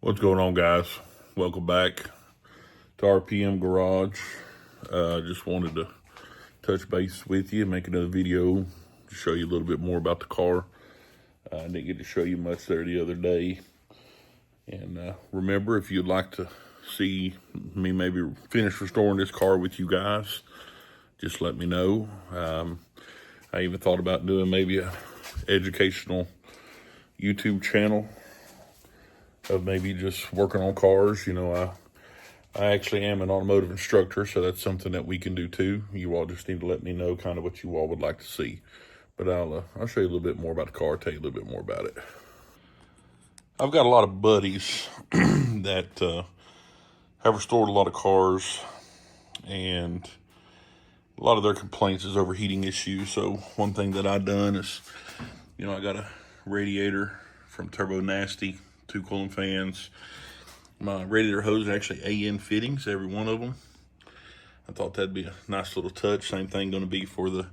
What's going on, guys? Welcome back to R.P.M. Garage. Just wanted to touch base with you and make another video to show you a little bit more about the car. I didn't get to show you much there the other day. And remember, if you'd like to see me maybe finish restoring this car with you guys, just let me know. I even thought about doing maybe a educational YouTube channel of maybe just working on cars. I actually am an automotive instructor, so that's something that we can do too. You all just need to let me know kind of what you all would like to see. But I'll show you a little bit more about the car, tell you a little bit more about it. I've got a lot of buddies that have restored a lot of cars, and a lot of their complaints is overheating issues. So one thing that I've done is, I got a radiator from Turbo Nasty, 2 cooling fans. My radiator hose are actually AN fittings, every one of them. I thought that'd be a nice little touch. Same thing going to be for the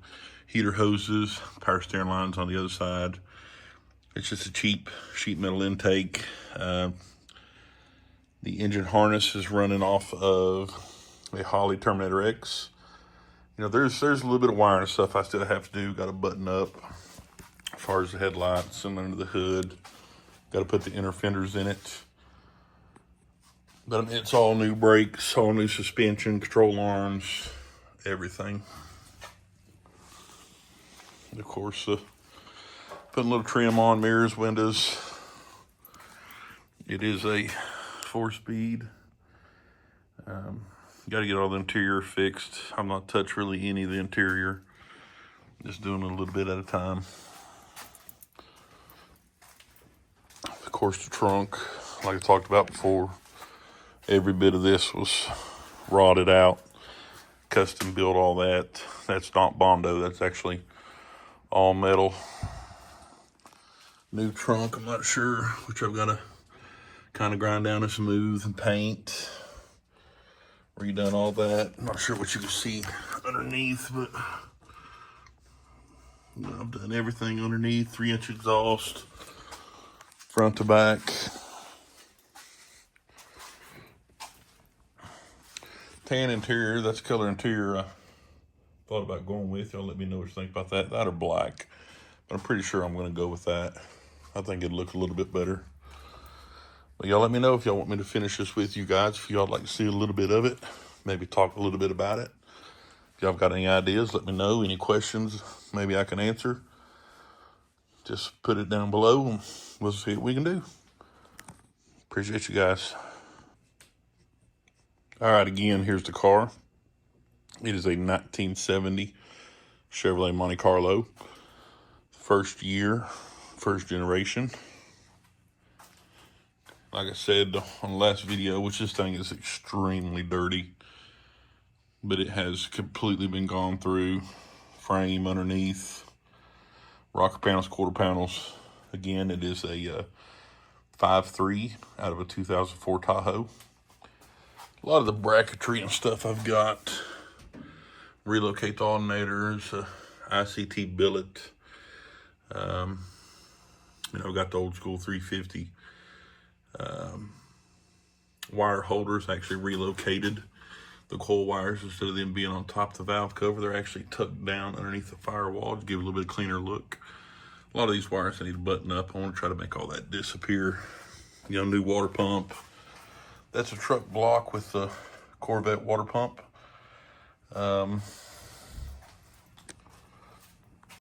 heater hoses, power steering lines on the other side. It's just a cheap sheet metal intake. The engine harness is running off of a Holley Terminator X. There's a little bit of wiring and stuff I still have to do. Got to button up as far as the headlights and under the hood. Got to put the inner fenders in it. But it's all new brakes, all new suspension, control arms, everything. Of course, putting a little trim on, mirrors, windows. It is a 4-speed. Got to get all the interior fixed. I'm not touched really any of the interior. Just doing it a little bit at a time. Of course, the trunk, like I talked about before, every bit of this was rotted out, custom built, all that. That's not Bondo, that's actually all metal. New trunk, I'm not sure, which I've got to kind of grind down and smooth and paint. Redone all that. I'm not sure what you can see underneath, but I've done everything underneath. 3-inch exhaust, front to back. Tan interior, that's the color interior I thought about going with. Y'all let me know what you think about that. That or black, but I'm pretty sure I'm going to go with that. I think it'd look a little bit better. But y'all let me know if y'all want me to finish this with you guys. If y'all like to see a little bit of it, maybe talk a little bit about it. If y'all got any ideas, let me know. Any questions maybe I can answer, just put it down below and we'll see what we can do. Appreciate you guys. All right, again, here's the car. It is a 1970 Chevrolet Monte Carlo. First year, first generation. Like I said on the last video, which this thing is extremely dirty, but it has completely been gone through. Frame underneath, rocker panels, quarter panels. Again, it is a 5.3 out of a 2004 Tahoe. A lot of the bracketry and stuff I've got. Relocate the alternators, ICT billet. I've got the old school 350. Wire holders actually relocated. The coil wires, instead of them being on top of the valve cover, they're actually tucked down underneath the firewall to give it a little bit cleaner look. A lot of these wires I need to button up. I want to try to make all that disappear. New water pump. That's a truck block with the Corvette water pump.